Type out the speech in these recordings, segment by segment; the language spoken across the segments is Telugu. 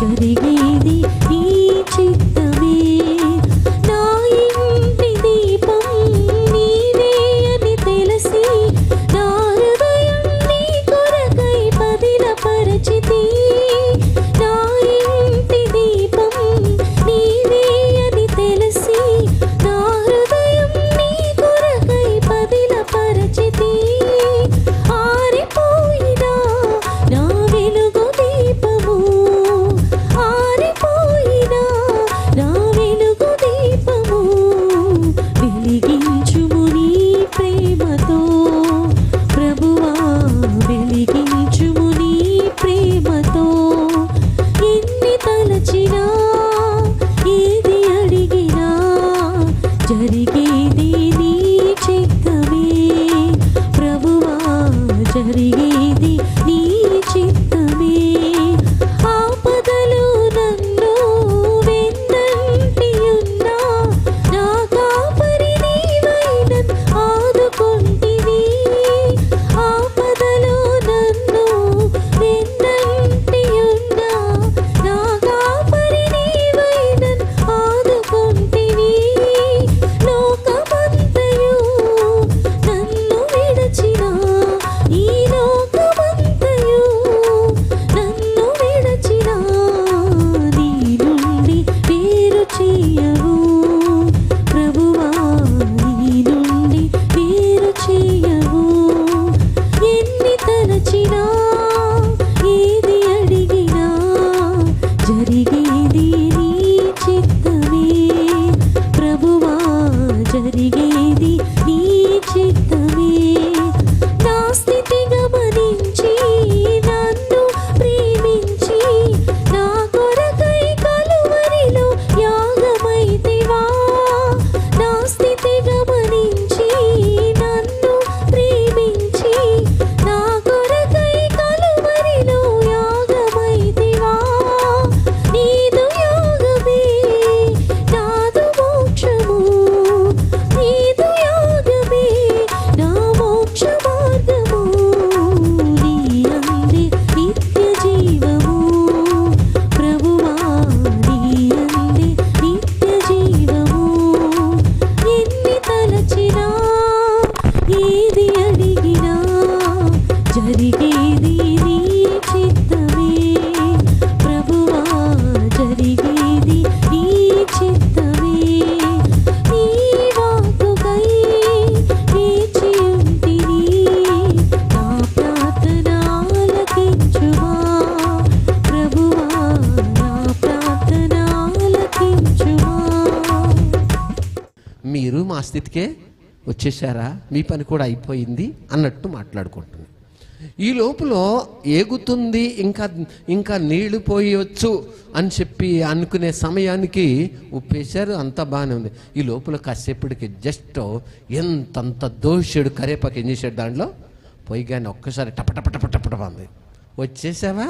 జరిగేది నీ చిత్తమే. నా ఇంటి దీపం నీవే అని తెలిసి నా హృదయం నీ కొరకై పదిలపరచితి. నా ఇంటి దీపం నీవే అని తెలిసి నా హృదయం నీ కొరకై పదిలపరచితి. ఆరిపోయినా నా వెలుగు దీపము, ఆరిపోయినా నా వెలుగు దీపము, వెలిగించుము నీ ప్రేమతో ప్రభువా, వెలిగించుము నీ ప్రేమతో. ఎన్ని తలచినా ఏది అడిగినా జరిగేది నీ చిత్తమే ప్రభువా, జరిగేది నీ చిత్తమే. ఆపదలు నన్ను వెన్నంటి ఉన్నా నా కాపరి నీవై నన్ను ఆదుకొంటివి. ఆపదలు నన్ను వెన్నంటి ఉన్నా నా కాపరి నీవై నన్ను ఆదుకొంటివి. లోకమంతయు నన్ను విడచినా, ఈ లోకమంతయు నన్ను విడచినా నీ నుండి వేరు చేయవు ప్రభువా, నీ నుండి వేరు చేయవు. ఎన్ని తలచినా ఏది అడిగినా జరిగేది నీ చిత్తమే ప్రభువా, జరిగేది నీ చిత్తమే. నా స్థితి గమనించి నన్ను ప్రేమించి నా కొరకై కలువరిలో యాగమైతివా. నా స్థితి గమనించి నన్ను ప్రేమించి నా కొరకై కలువరిలో యాగమైతివా. నీదు యాగమే నాదు మోక్షము, నీదు యాగమే నా మోక్ష మార్గము. నీ అందే నిత్య జీవము ప్రభువా, నీ అందే నిత్య జీవము. ఎన్ని తలచినా ఏది అడిగినా జరిగేది నీ చిత్తమే ప్రభువా, జరిగేది నీ చిత్తమే. నీ వాక్కుకై వేచి ఉంటిని, నా ప్రార్థన ఆలకించుమా ప్రభువా, నా ప్రార్థన ఆలకించుమా. మీరు మా స్థితికే వచ్చేసారా, మీ పని కూడా అయిపోయింది అన్నట్టు మాట్లాడుకుంటున్నాం. ఈ లోపల ఏగుతుంది, ఇంకా నీళ్లు పోయవచ్చు అని చెప్పి అనుకునే సమయానికి ఉప్పేశారు, అంతా బాగానే ఉంది. ఈ లోపల కాసేపటికి జస్ట్ ఎంతంత దోషుడు కరేపాకు ఏం చేశాడు, దాంట్లో పోయి కానీ ఒక్కసారి టపటపటపటపట అంది. వచ్చేసావా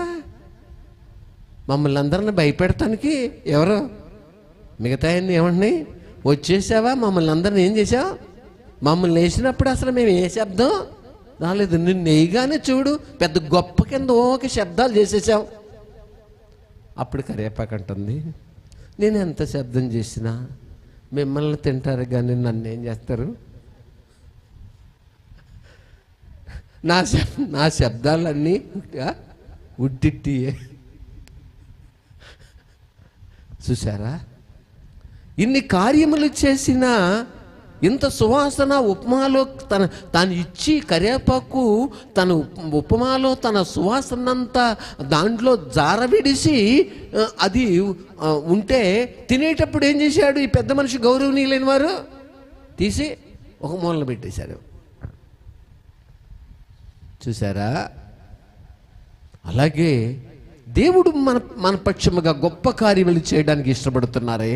మమ్మల్ని అందరిని భయపెడతానికి? ఎవరు మిగతా ఏమంటున్నాయి? వచ్చేసావా మమ్మల్ని అందరిని ఏం చేసావు? మమ్మల్ని వేసినప్పుడు అసలు మేము ఏ శబ్దం రాలేదు, నిన్ను వేయగానే చూడు పెద్ద గొప్ప కింద ఓకే శబ్దాలు చేసేసావు. అప్పుడు కరేపాకంటుంది, నేను ఎంత శబ్దం చేసినా మిమ్మల్ని తింటారు కానీ నన్ను ఏం చేస్తారు? నా శబ్దాలన్నీ ఉట్టిట్టియే. చూసారా, ఇన్ని కార్యములు చేసిన ఇంత సువాసన ఉపమాలో తాను ఇచ్చి కరేపాకు తన ఉపమాలో తన సువాసనంతా దాంట్లో జారవిడిసి అది ఉంటే తినేటప్పుడు ఏం చేశాడు ఈ పెద్ద మనిషి, గౌరవనీయులైన వారు? తీసి ఒక మూలన పెట్టేశారు. చూసారా, అలాగే దేవుడు మన పక్షముగా గొప్ప కార్యములు చేయడానికి ఇష్టపడుతున్నారే,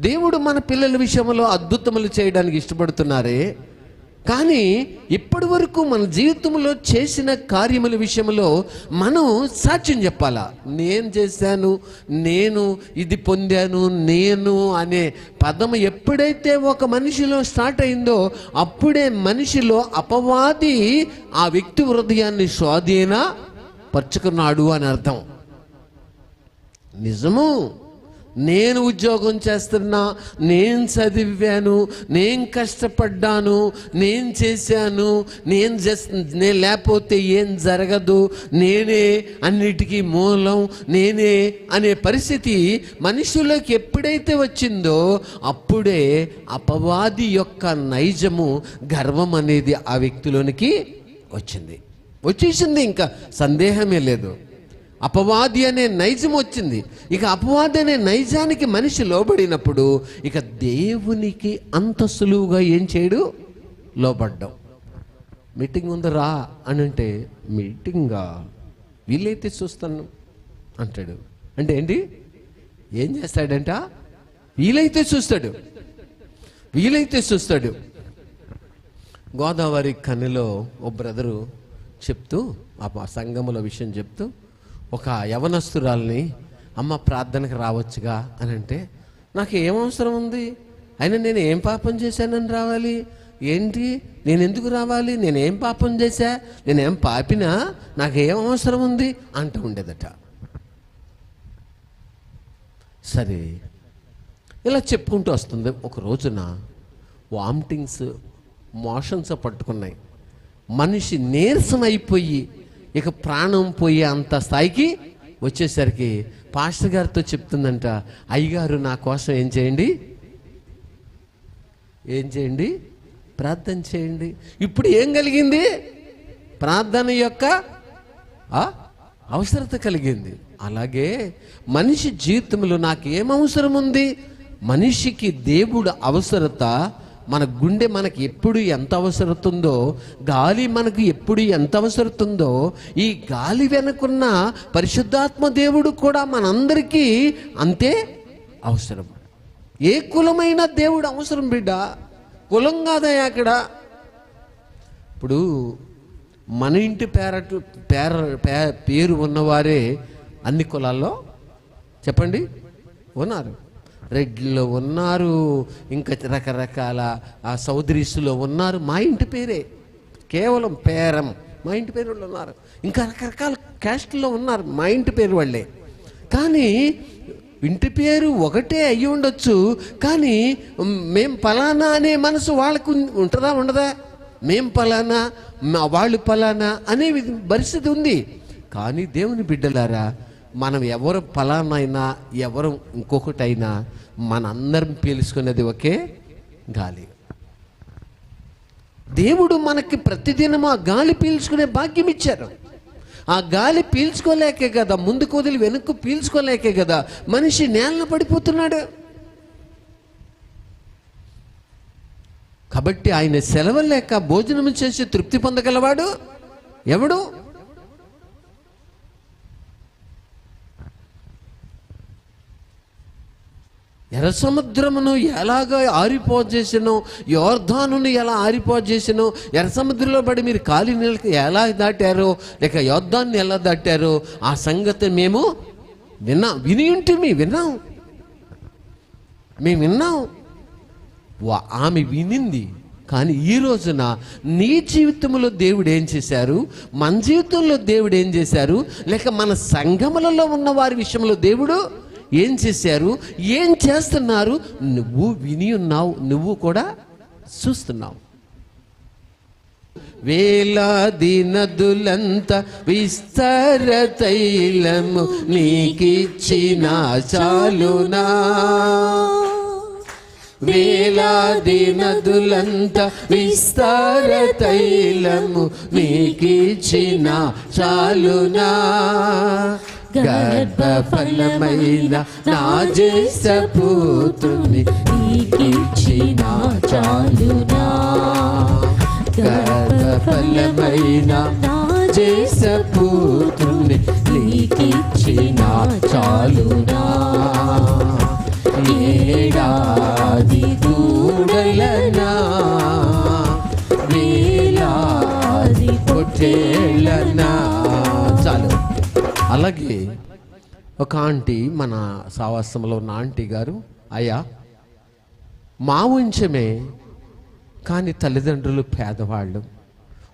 దేవుడు మన పిల్లల విషయంలో అద్భుతములు చేయడానికి ఇష్టపడుతున్నారే, కానీ ఇప్పటి వరకు మన జీవితంలో చేసిన కార్యముల విషయంలో మనం సాక్ష్యం చెప్పాలా. నేను చేశాను, నేను ఇది పొందాను, నేను అనే పదం ఎప్పుడైతే ఒక మనిషిలో స్టార్ట్ అయిందో అప్పుడే మనిషిలో అపవాది ఆ వ్యక్తి హృదయాన్ని స్వాధీన పరుచుకున్నాడు అని అర్థం. నిజము. నేను ఉద్యోగం చేస్తున్నా, నేను చదివాను, నేను కష్టపడ్డాను, నేను చేశాను, నేను లేకపోతే ఏం జరగదు, నేనే అన్నిటికీ మూలం, నేనే అనే పరిస్థితి మనుషులకు ఎప్పుడైతే వచ్చిందో అప్పుడే అపవాది యొక్క నైజము, గర్వం అనేది ఆ వ్యక్తిలోనికి వచ్చేసింది. ఇంకా సందేహమే లేదు. అపవాది అనే నైజం వచ్చింది. ఇక అపవాది అనే నైజానికి మనిషి లోబడినప్పుడు ఇక దేవునికి అంత సులువుగా ఏం చేయడు, లోబడ్డం. మీటింగ్ ఉంది రా అని అంటే, మీటింగా వీలైతే చూస్తాను అంటాడు. అంటే ఏంటి, ఏం చేస్తాడంట, వీలైతే చూస్తాడు. గోదావరి కనిలో ఓ బ్రదరు చెప్తూ, ఆ సంఘముల విషయం చెప్తూ, ఒక యవనస్తురాల్ని అమ్మ ప్రార్థనకు రావచ్చుగా అని అంటే, నాకు ఏం అవసరం ఉంది, అయినా నేను ఏం పాపం చేశానని రావాలి, ఏంటి నేను ఎందుకు రావాలి, నేనేం పాపం చేశా, నేనేం పాపినా, నాకేం అవసరం ఉంది అంటూ ఉండేదట. సరే ఇలా చెప్పుకుంటూ వస్తుంది. ఒక రోజున వామిటింగ్స్, మోషన్స్ పట్టుకున్నాయి. మనిషి నీరసం అయిపోయి ఇక ప్రాణం పోయే అంత స్థాయికి వచ్చేసరికి పాస్టర్ గారితో చెప్తుందంట, అయ్యగారు నా కోసం ఏం చేయండి, ప్రార్థన చేయండి. ఇప్పుడు ఏం కలిగింది, ప్రార్థన యొక్క అవసరత కలిగింది. అలాగే మనిషి జీవితంలో నాకు ఏం అవసరం ఉంది, మనిషికి దేవుడు అవసరత, మన గుండె మనకి ఎప్పుడు ఎంత అవసరం ఉందో, గాలి మనకు ఎప్పుడు ఎంత అవసరం ఉందో, ఈ గాలి వెనుకున్న పరిశుద్ధాత్మ దేవుడు కూడా మనందరికీ అంతే అవసరం. ఏ కులమైన దేవుడు అవసరం బిడ్డ, కులం కాదయా అక్కడ. ఇప్పుడు మన ఇంటి పేరు ఉన్నవారే అన్ని కులాల్లో చెప్పండి ఉన్నారు. రెడ్డిలో ఉన్నారు, ఇంకా రకరకాల సౌదరీసులో ఉన్నారు. మా ఇంటి పేరే కేవలం పేరం, మా ఇంటి పేరు వాళ్ళు ఉన్నారు. ఇంకా రకరకాల క్యాస్ట్లో ఉన్నారు మా ఇంటి పేరు వాళ్ళే. కానీ ఇంటి పేరు ఒకటే అయ్యి ఉండొచ్చు, కానీ మేం పలానా అనే మనసు వాళ్ళకు ఉంటుందా ఉండదా, మేం పలానా వాళ్ళు పలానా అనే పరిస్థితి ఉంది. కానీ దేవుని బిడ్డలారా, మనం ఎవరు ఫలానైనా ఎవరు ఇంకొకటైనా మనందరం పీల్చుకునేది ఒకే గాలి. దేవుడు మనకి ప్రతిదినం ఆ గాలి పీల్చుకునే భాగ్యం ఇచ్చారు. ఆ గాలి పీల్చుకోలేకే కదా, ముందుకు వదిలి వెనుక్కు పీల్చుకోలేకే కదా మనిషి నేలన పడిపోతున్నాడు. కాబట్టి ఆయన సెలవు లేక భోజనం చేసి తృప్తి పొందగలవాడు ఎవడు? ఎర్ర సముద్రమును ఎలాగ ఆరిపోజేసినో, యోర్దానుని ఎలా ఆరిపోజేసినో, ఎర్ర సముద్రంలో పడి మీరు కాలి నీళ్ళకి ఎలా దాటారో, లేక యోర్దాన్ని ఎలా దాటారో ఆ సంగతి మేము విన్నాం. ఆమె వినింది. కానీ ఈ రోజున నీ జీవితంలో దేవుడు ఏం చేశారు, మన జీవితంలో దేవుడు ఏం చేశారు, లేక మన సంఘములలో ఉన్న వారి విషయంలో దేవుడు ఏం చేశారు, ఏం చేస్తున్నారు, నువ్వు విని ఉన్నావు, నువ్వు కూడా చూస్తున్నావు. వేలాది నదులంత విస్తర తైలము నీకిచ్చిన చాలునా, వేలాది నదులంత విస్తర తైలము నీకిచ్చిన చాలునా, గర్భఫలమైన నా జ్యేష్ఠపుత్రుని నీకిచ్చిన చాలునా, గర్భఫలమైన నా జ్యేష్ఠపుత్రుని నీకిచ్చిన చాలునా, ఏడాది దూడలనా వేలాది పొట్టేళ్ళనా. చాలు. అలాగే ఒక ఆంటీ, మన సావాసంలో ఉన్న ఆంటీ గారు, అయ్యా మా వంశమే కానీ తల్లిదండ్రులు పేదవాళ్ళు,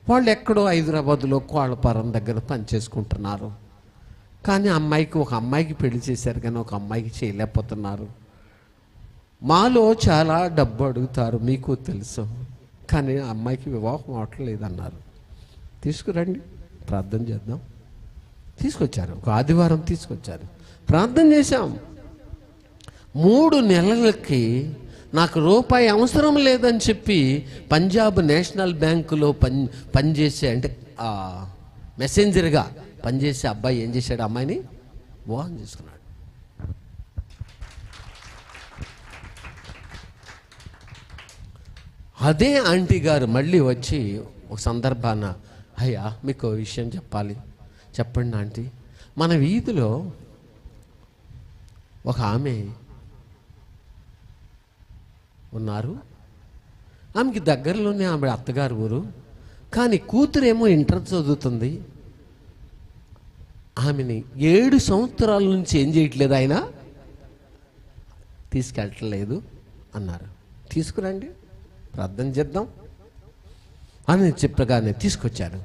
వాళ్ళు ఎక్కడో హైదరాబాదులో కోళ్ళపారం దగ్గర పనిచేసుకుంటున్నారు. కానీ ఒక అమ్మాయికి పెళ్లి చేశారు, కానీ ఒక అమ్మాయికి చేయలేకపోతున్నారు. మాలో చాలా డబ్బు అడుగుతారు, మీకు తెలుసు, కానీ ఆ అమ్మాయికి వివాహం అవట్లేదు అన్నారు. తీసుకురండి, ప్రార్థన చేద్దాం. తీసుకొచ్చారు, ఒక ఆదివారం తీసుకొచ్చారు, ప్రార్థన చేశాం. 3 నెలలకి నాకు రూపాయి అవసరం లేదని చెప్పి పంజాబ్ నేషనల్ బ్యాంకులో పనిచేసే, అంటే మెసెంజర్గా పనిచేసే అబ్బాయి ఏం చేశాడు, అమ్మాయిని వివాహం చేసుకున్నాడు. అదే ఆంటీ గారు మళ్ళీ వచ్చి ఒక సందర్భాన, అయ్యా మీకు విషయం చెప్పాలి, చెప్పండి ఆంటీ. మన వీధిలో ఒక ఆమె ఉన్నారు, ఆమెకి దగ్గరలోనే ఆమె అత్తగారు ఊరు, కానీ కూతురేమో ఇంటర్ చదువుతుంది. ఆమెని 7 సంవత్సరాల నుంచి ఏం చేయట్లేదు, ఆయన తీసుకెళ్ళట్లేదు అన్నారు. తీసుకురండి, ప్రార్థన చేద్దాం అని చెప్పగానే తీసుకొచ్చారు.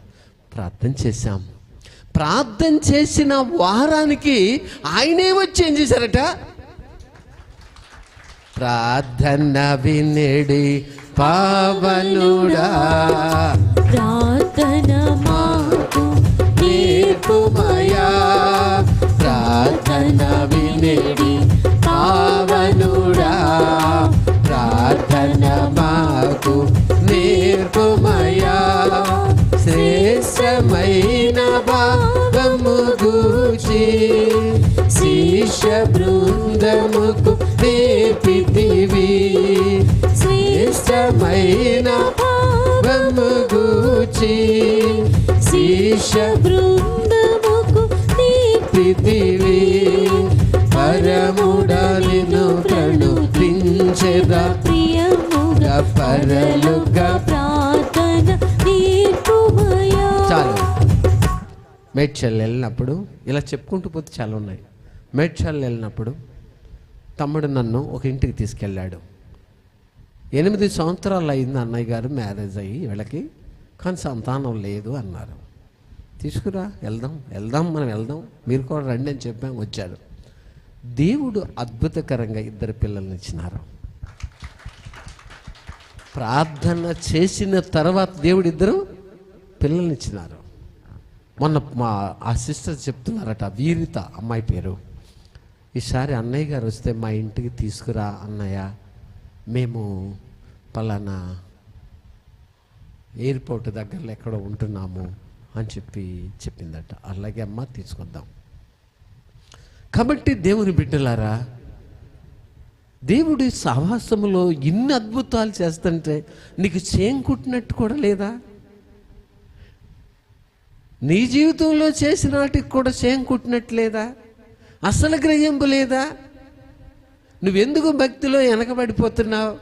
ప్రార్థన చేశాం. ప్రార్థన చేసిన వారానికి ఆయనే వచ్చి ఏం చేశారట, ప్రార్థన వినేడి పావనుడా, ప్రార్థన మాకు నేర్పుమయా, ప్రార్థన వినేడి పావనుడా, ప్రార్థన మాకు నేర్పుమయా, శ్రేష్టమైన భావము గూర్చి శిష్య బృందముకు నేర్పితివి, శ్రేష్టమైన భావము గూర్చి శిష్య బృందముకు నేర్పితివి, పరముడలిను ప్రణుతించెదా, ప్రియముగా పరలుగా ప్రార్థన నేర్పుమయా. చాలు. మేడ్చల్ వెళ్ళినప్పుడు ఇలా చెప్పుకుంటూ పోతే చాలా ఉన్నాయి. మేడ్చల్ వెళ్ళినప్పుడు తమ్ముడు నన్ను ఒక ఇంటికి తీసుకెళ్ళాడు. 8 సంవత్సరాలు అయింది అన్నయ్య గారు మ్యారేజ్ అయ్యి వీళ్ళకి, కానీ సంతానం లేదు అన్నారు. తీసుకురా, వెళ్దాం మనం వెళ్దాం, మీరు కూడా రండి అని చెప్పాం. వచ్చాడు. దేవుడు అద్భుతకరంగా 2 పిల్లల్ని ఇచ్చినారు. ప్రార్థన చేసిన తర్వాత దేవుడు 2 పిల్లల్ని ఇచ్చినారు. మొన్న ఆ సిస్టర్ చెప్తున్నారట, వీరిత అమ్మాయి పేరు, ఈసారి అన్నయ్య గారు వస్తే మా ఇంటికి తీసుకురా అన్నయ్య, మేము పలానా ఎయిర్పోర్ట్ దగ్గరలో ఎక్కడో ఉంటున్నాము అని చెప్పిందట. అలాగే అమ్మ తీసుకొద్దాం. కాబట్టి దేవుని బిడ్డలారా, దేవుడి సహవాసములో ఇన్ని అద్భుతాలు చేస్తుంటే నీకు చేయం కుట్టినట్టు కూడా లేదా? నీ జీవితంలో చేసిన వాటికి కూడా చేయం కుట్టినట్లేదా? అసలు గ్రహింపు లేదా? నువ్వెందుకు భక్తిలో వెనకబడిపోతున్నావు?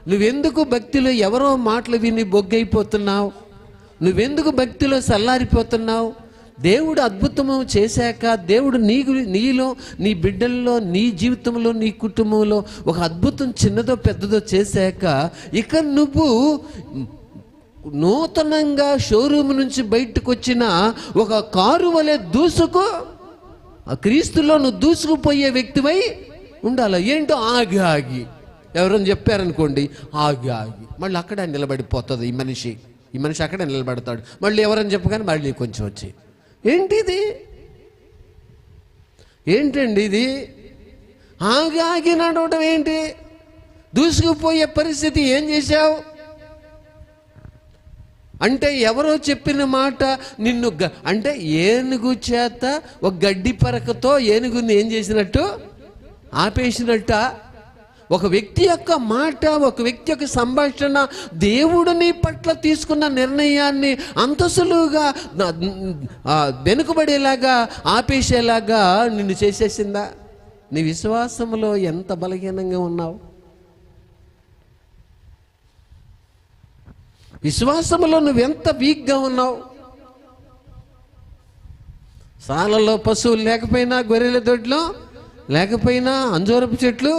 నువ్వెందుకు భక్తిలో ఎవరో మాటలు విని బొగ్గైపోతున్నావు? నువ్వెందుకు భక్తిలో సల్లారిపోతున్నావు? దేవుడు అద్భుతము చేశాక, దేవుడు నీలో, నీ బిడ్డల్లో, నీ జీవితంలో, నీ కుటుంబంలో ఒక అద్భుతం చిన్నదో పెద్దదో చేశాక, ఇక నువ్వు నూతనంగా షోరూమ్ నుంచి బయటకు వచ్చిన ఒక కారు వలె దూసుకో, ఆ క్రీస్తులో నువ్వు దూసుకుపోయే వ్యక్తివై ఉండాలి. ఏంటో ఆగి ఎవరైనా చెప్పారనుకోండి, ఆగి మళ్ళీ అక్కడే నిలబడిపోతుంది ఈ మనిషి అక్కడే నిలబడతాడు. మళ్ళీ ఎవరైనా చెప్పగానే మళ్ళీ కొంచెం వచ్చి, ఏంటండి ఇది? ఆగి నడవడం ఏంటి? దూసుకుపోయే పరిస్థితి ఏం చేశావు అంటే, ఎవరో చెప్పిన మాట నిన్ను అంటే ఏనుగు చేత ఒక గడ్డి పరకతో ఏనుగుని ఏం చేసినట్టు ఆపేసినట్ట. ఒక వ్యక్తి యొక్క మాట, ఒక వ్యక్తి యొక్క సంభాషణ దేవుడు నీ పట్ల తీసుకున్న నిర్ణయాన్ని అంత సులువుగా వెనుకబడేలాగా ఆపేసేలాగా నిన్ను చేసేసిందా? నీ విశ్వాసంలో ఎంత బలహీనంగా ఉన్నావు? విశ్వాసంలో నువ్వెంత వీక్గా ఉన్నావు? సాలలో పశువులు లేకపోయినా, గొర్రెల దొడ్లో లేకపోయినా, అంజూరపు చెట్లు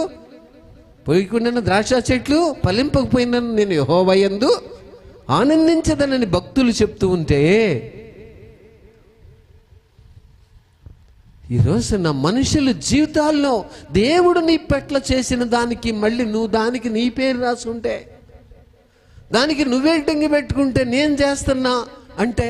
పోయకుండా, ద్రాక్ష చెట్లు ఫలింపకపోయినా నేను యెహోవా యందు ఆనందించదనని భక్తులు చెప్తూ ఉంటే, ఈరోజు నా మనుషుల జీవితాల్లో దేవుడు నీ పట్ల చేసిన దానికి మళ్ళీ నువ్వు దానికి నీ పేరు రాసుకుంటే, దానికి నువ్వే డంగి పెట్టుకుంటే, నేను చేస్తున్నా అంటే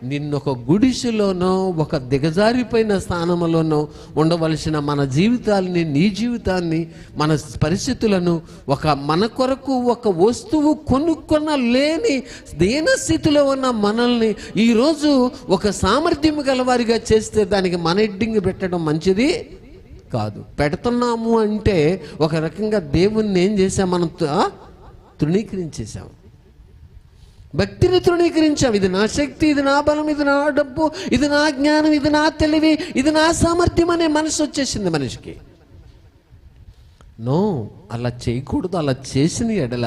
నిన్నొక గుడిసెలోనో ఒక దిగజారిపోయిన స్థానంలోనో ఉండవలసిన మన జీవితాలని, నీ జీవితాన్ని, మన పరిస్థితులను మన కొరకు ఒక వస్తువు కొనుక్కొనలేని దీనస్థితిలో ఉన్న మనల్ని ఈరోజు ఒక సామర్థ్యం గలవారిగా చేస్తే దానికి మన ఎడ్డింగ్ పెట్టడం మంచిది కాదు. పెడుతున్నాము అంటే ఒక రకంగా దేవుణ్ణి ఏం చేసాం, మనం తృణీకరించేసాం, భక్తిని తృణీకరించాం. ఇది నా శక్తి, ఇది నా బలం, ఇది నా డబ్బు, ఇది నా జ్ఞానం, ఇది నా తెలివి, ఇది నా సామర్థ్యం అనే మనసు వచ్చేసింది మనిషికి. నో, అలా చేయకూడదు. అలా చేసిన ఎడల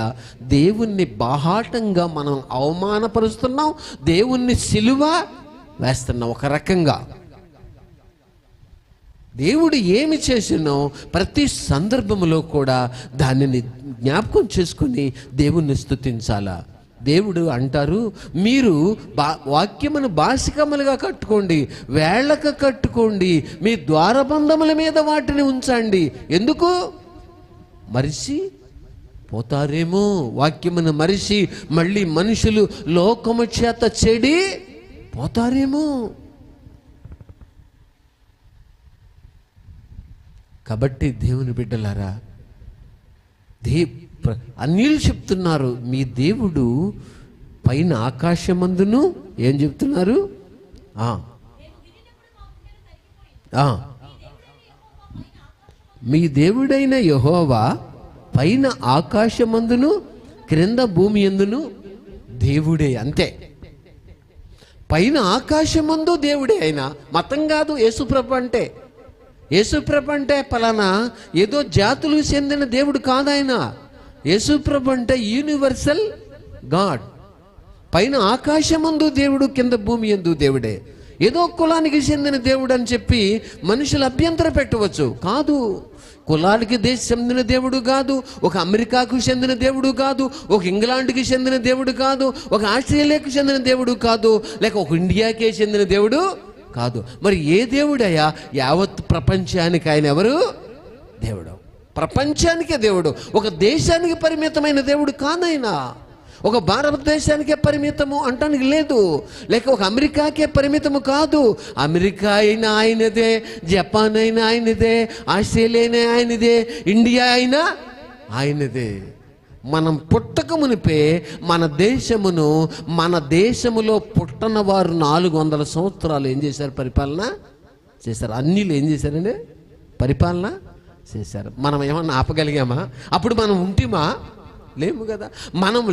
దేవుణ్ణి బాహాటంగా మనం అవమానపరుస్తున్నాం, దేవుణ్ణి సిలువ వేస్తున్నాం. ఒక రకంగా దేవుడు ఏమి చేసినో ప్రతి సందర్భంలో కూడా దానిని జ్ఞాపకం చేసుకుని దేవుణ్ణి స్తుతించాలా. దేవుడు అంటారు, మీరు వాక్యమును బాసికములుగా కట్టుకోండి, వేళ్ళకు కట్టుకోండి, మీ ద్వారబంధముల మీద వాటిని ఉంచండి. ఎందుకు? మరిచి పోతారేమో. వాక్యమును మరిచి మళ్ళీ మనుషులు లోకము చేత చెడి పోతారేమో. కాబట్టి దేవుని బిడ్డలారా, అన్యులు చెప్తున్నారు, మీ దేవుడు పైన ఆకాశమందును ఏం చెప్తున్నారు, మీ దేవుడైన యెహోవా పైన ఆకాశమందును క్రింద భూమి యందును దేవుడే. అంతే, పైన ఆకాశమందు దేవుడే. ఆయన మతం కాదు. యేసుప్రభు అంటే, యేసుప్రభు అంటే పలానా ఏదో జాతులకు చెందిన దేవుడు కాదు. ఆయన యేసుప్రభు అంటే యూనివర్సల్ గాడ్. పైన ఆకాశమందు దేవుడు, కింద భూమి యందు దేవుడే. ఏదో కులానికి చెందిన దేవుడు అని చెప్పి మనుషులు అభ్యంతర పెట్టవచ్చు. కాదు, కులానికి చెందిన దేవుడు కాదు, ఒక అమెరికాకు చెందిన దేవుడు కాదు, ఒక ఇంగ్లాండ్కి చెందిన దేవుడు కాదు, ఒక ఆస్ట్రేలియాకు చెందిన దేవుడు కాదు, లేక ఒక ఇండియాకే చెందిన దేవుడు కాదు. మరి ఏ దేవుడయ్యా? యావత్ ప్రపంచానికి ఆయన ఎవరు? దేవుడు. ప్రపంచానికే దేవుడు. ఒక దేశానికి పరిమితమైన దేవుడు కాదైనా. ఒక భారతదేశానికే పరిమితము అంటానికి లేదు, లేక ఒక అమెరికాకే పరిమితము కాదు. అమెరికా అయినా ఆయనదే, జపాన్ అయినా ఆయనదే, ఆస్ట్రేలియా అయినా ఆయనదే, ఇండియా అయినా ఆయనదే. మనం పుట్టక మునిపే మన దేశములో పుట్టన వారు 400 సంవత్సరాలు ఏం చేశారు? పరిపాలన చేశారు. అన్నిలు ఏం చేశారండి? పరిపాలన చేశారు. మనం ఏమన్నా ఆపగలిగామా? అప్పుడు మనం ఉంటిమా? లేము కదా. మనం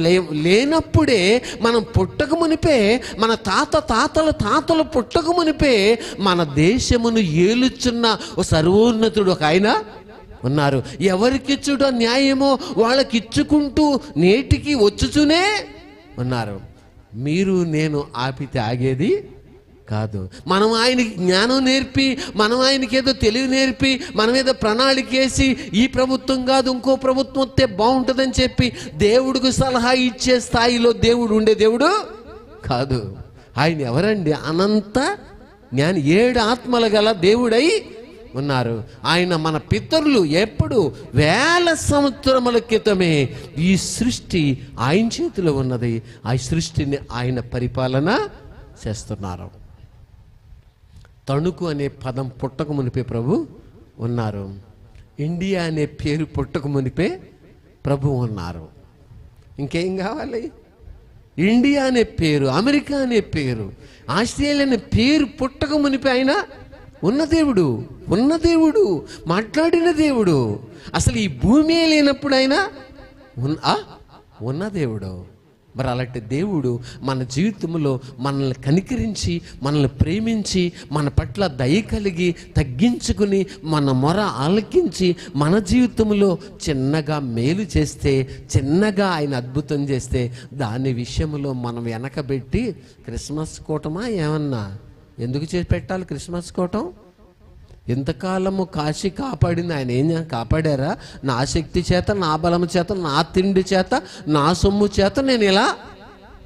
లేనప్పుడే, మనం పుట్టక మునిపే, మన తాతలు పుట్టక మునిపే మన దేశమును ఏలుచున్న ఓ సర్వోన్నతుడు ఒక ఆయన ఉన్నారు. ఎవరికిచ్చుడో న్యాయమో వాళ్ళకిచ్చుకుంటూ నేటికి వచ్చుతూనే ఉన్నారు. మీరు నేను ఆపితే ఆగేది కాదు. మనం ఆయనకి జ్ఞానం నేర్పి, మనం ఆయనకి ఏదో తెలివి నేర్పి, మనం ఏదో ప్రణాళిక వేసి ఈ ప్రభుత్వం కాదు ఇంకో ప్రభుత్వం వస్తే బాగుంటుందని చెప్పి దేవుడికి సలహా ఇచ్చే స్థాయిలో దేవుడు ఉండే దేవుడు కాదు. ఆయన ఎవరండి? అనంత జ్ఞాని, 7 ఆత్మలు గల దేవుడై ఉన్నారు. ఆయన మన పితరులు ఎప్పుడు 1000 సంవత్సరముల క్రితమే ఈ సృష్టి ఆయన చేతిలో ఉన్నది. ఆ సృష్టిని ఆయన పరిపాలన చేస్తున్నారు. తణుకు అనే పదం పుట్టక మునిపే ప్రభు ఉన్నారు. ఇండియా అనే పేరు పుట్టక మునిపే ప్రభు ఉన్నారు. ఇంకేం కావాలి? ఇండియా అనే పేరు, అమెరికా అనే పేరు, ఆస్ట్రేలియా అనే పేరు పుట్టక మునిపే ఆయన ఉన్న దేవుడు, మాట్లాడిన దేవుడు. అసలు ఈ భూమి లేనప్పుడు ఆయన ఉన్న దేవుడు. మరి అలాంటి దేవుడు మన జీవితంలో మనల్ని కనికరించి, మనల్ని ప్రేమించి, మన పట్ల దయ కలిగి, తగ్గించుకుని, మన మొర ఆలకించి, మన జీవితంలో చిన్నగా మేలు చేస్తే, చిన్నగా ఆయన అద్భుతం చేస్తే, దాని విషయంలో మనం వెనకబెట్టి క్రిస్మస్ కూటమా ఏమన్నా ఎందుకు చేసి పెట్టాలి? క్రిస్మస్ కూటం ఇంతకాలము కాశీ కాపాడింది ఆయన. ఏం కాపాడారా? నా శక్తి చేత, నా బలము చేత, నా తిండి చేత, నా సొమ్ము చేత నేను ఇలా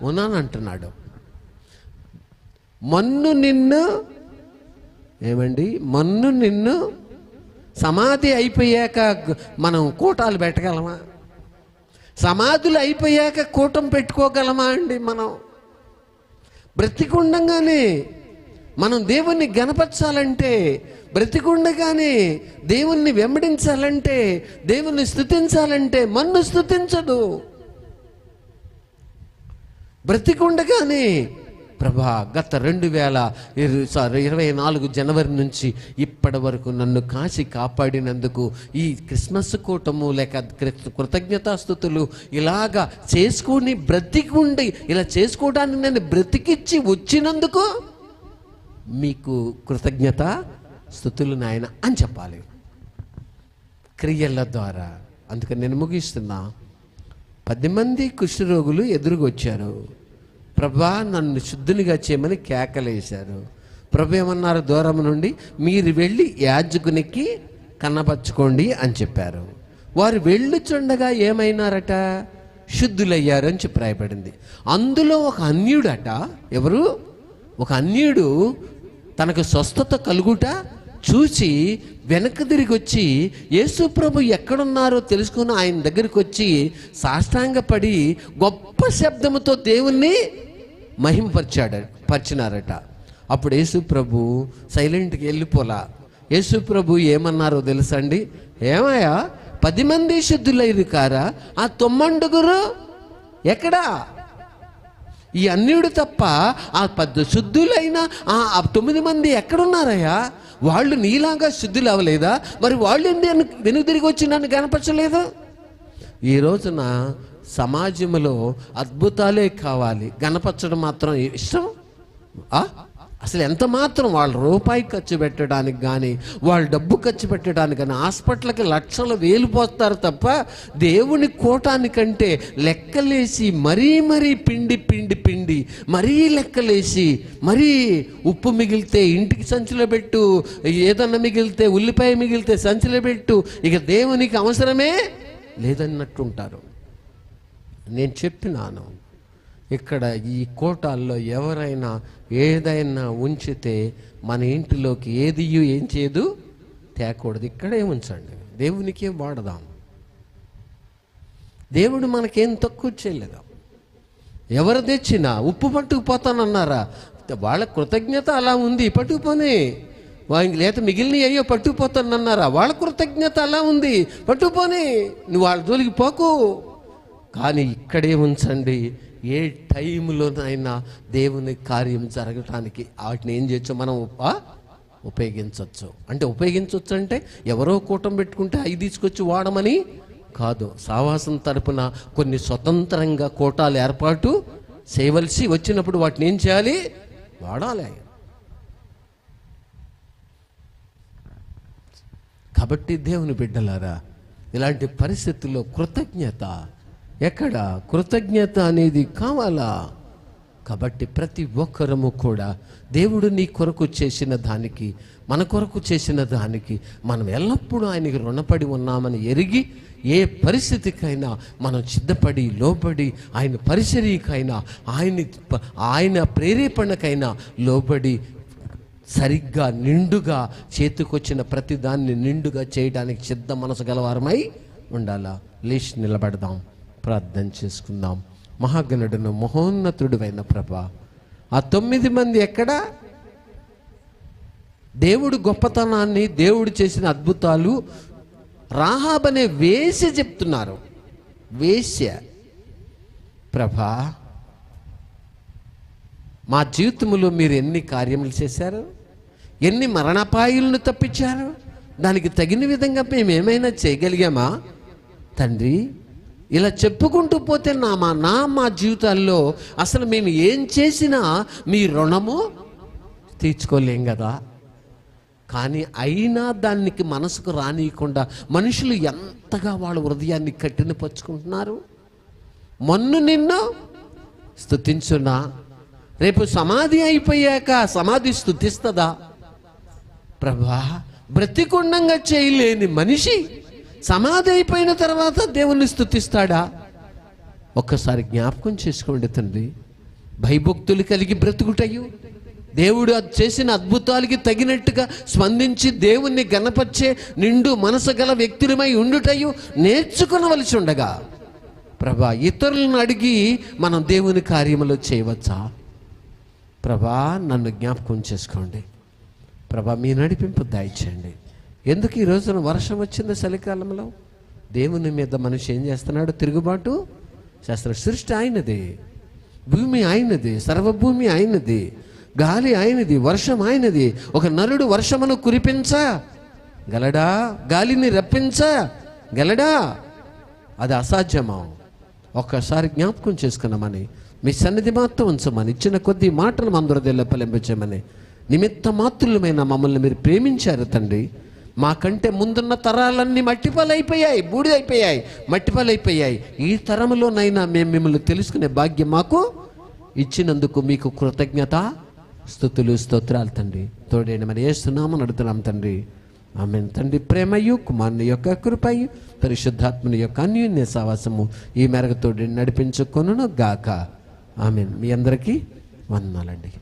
ఉన్నాను అంటున్నాడు. మన్ను నిన్ను ఏమండి, మన్ను నిన్ను సమాధి అయిపోయాక మనం కూటాలు పెట్టగలమా? సమాధులు అయిపోయాక కూటం పెట్టుకోగలమా అండి? మనం బ్రతికుండగానే మనం దేవుణ్ణి గణపరచాలంటే, బ్రతికుండగానే దేవుణ్ణి వెంబడించాలంటే, దేవుణ్ణి స్తుతించాలంటే మన్ను స్తుతించదు. బ్రతికుండగానే ప్రభా, గత 2024 జనవరి నుంచి ఇప్పటి వరకు నన్ను కాచి కాపాడినందుకు ఈ క్రిస్మస్ కూటము లేక కృతజ్ఞతాస్తుతులు ఇలాగా చేసుకుని బ్రతికుండి, ఇలా చేసుకోవడానికి నేను బ్రతికిచ్చి వచ్చినందుకు మీకు కృతజ్ఞత స్తుతులు నాయన అని చెప్పాలి క్రియల ద్వారా. అందుకని నేను ముగిస్తున్నా. 10 మంది కుష్ఠరోగులు ఎదురుగొచ్చారు. ప్రభా, నన్ను శుద్ధునిగా చేయమని కేకలేశారు. ప్రభు ఏమన్నారు? దూరం నుండి మీరు వెళ్ళి యాజకునికి కన్నపరచుకోండి అని చెప్పారు. వారు వెళ్ళుచుండగా ఏమైనారట? శుద్ధులయ్యారు అని చెప్పి రాయబడింది. అందులో ఒక అన్యుడట. ఎవరు? ఒక అన్యుడు తనకు స్వస్థత కలుగుట చూచి వెనక్కి తిరిగి వచ్చి యేసు ప్రభు ఎక్కడున్నారో తెలుసుకుని ఆయన దగ్గరికి వచ్చి సాష్టాంగపడి గొప్ప శబ్దముతో దేవుణ్ణి మహిమపరిచినారట. అప్పుడు యేసు ప్రభు సైలెంట్కి వెళ్ళిపోలా. యేసు ప్రభు ఏమన్నారో తెలుసా అండి? ఏమయ్యా, 10 మంది శుద్ధులైరు కారా? ఆ 9 ఎక్కడా? ఈ అన్యుడు తప్ప ఆ 10 శుద్ధులైన ఆ 9 మంది ఎక్కడున్నారయ్యా? వాళ్ళు నీలాగా శుద్ధులు అవ్వలేదా? మరి వాళ్ళు వెనుక తిరిగి వచ్చి నన్ను కనపరచలేదు? ఈ రోజున సమాజంలో అద్భుతాలే కావాలి, గణపరచడం మాత్రం ఇష్టం. అసలు ఎంత మాత్రం వాళ్ళు రూపాయి ఖర్చు పెట్టడానికి కానీ, వాళ్ళు డబ్బు ఖర్చు పెట్టడానికి కానీ హాస్పిటల్కి లక్షలు వేలు పోస్తారు తప్ప దేవుని కోటానికంటే లెక్కలేసి మరీ పిండి మరీ లెక్కలేసి, మరీ ఉప్పు మిగిలితే ఇంటికి సంచిలో పెట్టు, ఏదన్నా మిగిలితే ఉల్లిపాయ మిగిలితే సంచిలో పెట్టు, ఇక దేవునికి అవసరమే లేదన్నట్టుంటారు. నేను చెప్పినాను, ఇక్కడ ఈ కోటాల్లో ఎవరైనా ఏదైనా ఉంచితే మన ఇంటిలోకి ఏది ఏం చేయదు, తేకూడదు. ఇక్కడే ఉంచండి, దేవునికే వాడదాం. దేవుడు మనకేం తక్కువ చేయలేదు. ఎవరు తెచ్చినా ఉప్పు పట్టుకుపోతానన్నారా? వాళ్ళ కృతజ్ఞత అలా ఉంది, పట్టుకుపోని. లేదా మిగిలిన అయ్యో పట్టుకుపోతానన్నారా? వాళ్ళ కృతజ్ఞత అలా ఉంది, పట్టుకుపోని. నువ్వు వాళ్ళ జోలికి పోకు. కానీ ఇక్కడే ఉంచండి. ఏ టైంలోనైనా దేవుని కార్యం జరగటానికి వాటిని ఏం చేయొచ్చు, మనం ఉపయోగించవచ్చు. అంటే ఉపయోగించవచ్చు అంటే ఎవరో కూటం పెట్టుకుంటే అవి తీసుకొచ్చి వాడమని కాదు. సావాసం తరపున కొన్ని స్వతంత్రంగా కోటాలు ఏర్పాటు చేయవలసి వచ్చినప్పుడు వాటిని ఏం చేయాలి? వాడాలి. కాబట్టి దేవుని బిడ్డలారా, ఇలాంటి పరిస్థితుల్లో కృతజ్ఞత ఎక్కడ? కృతజ్ఞత అనేది కావాలా? కాబట్టి ప్రతి ఒక్కరము కూడా దేవుడు నీ కొరకు చేసిన దానికి, మన కొరకు చేసిన దానికి మనం ఎల్లప్పుడూ ఆయనకి రుణపడి ఉన్నామని ఎరిగి, ఏ పరిస్థితికైనా మనం సిద్ధపడి లోబడి ఆయన పరిచర్యకైనా ఆయన ప్రేరేపణకైనా లోబడి సరిగ్గా నిండుగా చేతికొచ్చిన ప్రతి దాన్ని నిండుగా చేయడానికి సిద్ధ మనసు గలవారమై ఉండాలా. లేచి నిలబడదాం, ప్రార్థన చేసుకుందాం. మహాగణుడును మహోన్నతుడువైన ప్రభా, ఆ 9 మంది ఎక్కడ? దేవుడు గొప్పతనాన్ని, దేవుడు చేసిన అద్భుతాలు రాహాబ్ అనే వేశ్య చెప్తున్నారు. వేశ్య. ప్రభా, మా జీవితంలో మీరు ఎన్ని కార్యములు చేశారు, ఎన్ని మరణాపాయులను తప్పించారు, దానికి తగిన విధంగా మేము ఏమైనా చేయగలిగామా తండ్రి? ఇలా చెప్పుకుంటూ పోతే మా జీవితాల్లో అసలు మేము ఏం చేసినా మీ రుణము తీర్చుకోలేం కదా. కానీ అయినా దానికి మనసుకు రానియకుండా మనుషులు ఎంతగా వాళ్ళ హృదయాన్ని కఠినపరుచుకుంటున్నారు. మొన్ను నిన్ను స్తుతించున్నా, రేపు సమాధి అయిపోయాక సమాధి స్తుతిస్తుందా? ప్రభా, బ్రతికుండంగా చేయలేని మనిషి సమాధి అయిపోయిన తర్వాత దేవుణ్ణి స్తుతిస్తాడా? ఒక్కసారి జ్ఞాపకం చేసుకోండి తండ్రి. భయభక్తులు కలిగి బ్రతుకుటయు, దేవుడు అది చేసిన అద్భుతాలకి తగినట్టుగా స్పందించి దేవుణ్ణి గణపరిచే నిండు మనసు గల వ్యక్తులమై ఉండుటయు నేర్చుకునవలసి ఉండగా, ప్రభా ఇతరులను అడిగి మనం దేవుని కార్యములు చేయవచ్చా? ప్రభా నన్ను జ్ఞాపకం చేసుకోండి. ప్రభా మీ నడిపింపు దయచేయండి. ఎందుకు ఈ రోజున వర్షం వచ్చింది చలికాలంలో? దేవుని మీద మనిషి ఏం చేస్తున్నాడు? తిరుగుబాటు చేస్తున్నాడు. సృష్టి ఆయనది, భూమి ఆయనది, సర్వభూమి ఆయనది, గాలి ఆయనది, వర్షం ఆయనది. ఒక నరుడు వర్షమును కురిపించగలడా? గాలిని రప్పించగలడా? అది అసాధ్యమా? ఒక్కసారి జ్ఞాపకం చేసుకున్నామని మీ సన్నిధి మాత్రం ఉంచమని, ఇచ్చిన కొద్ది మాటలు అందరూ తెల్లపలించమని, నిమిత్త మాత్రులమైన మమ్మల్ని మీరు ప్రేమించారు తండ్రి. మాకంటే ముందున్న తరాలన్నీ మట్టిపాలైపోయాయి, బూడిదైపోయాయి, మట్టిపాలైపోయాయి. ఈ తరములోనైనా మేము మిమ్మల్ని తెలుసుకునే భాగ్యం మాకు ఇచ్చినందుకు మీకు కృతజ్ఞత స్తుతులు స్తోత్రాలు తండ్రి. తోడైన మరి యేసునామమున అడుగుతున్నాం తండ్రి, ఆమేన్. తండ్రి ప్రేమయు, కుమారుని యొక్క కృపయు, పరిశుద్ధాత్మని యొక్క అన్యోన్య సహవాసము ఈ మేరకు తోడి నడిపించుకొనును గాక. ఆమేన్. మీ అందరికీ వందనాలండి.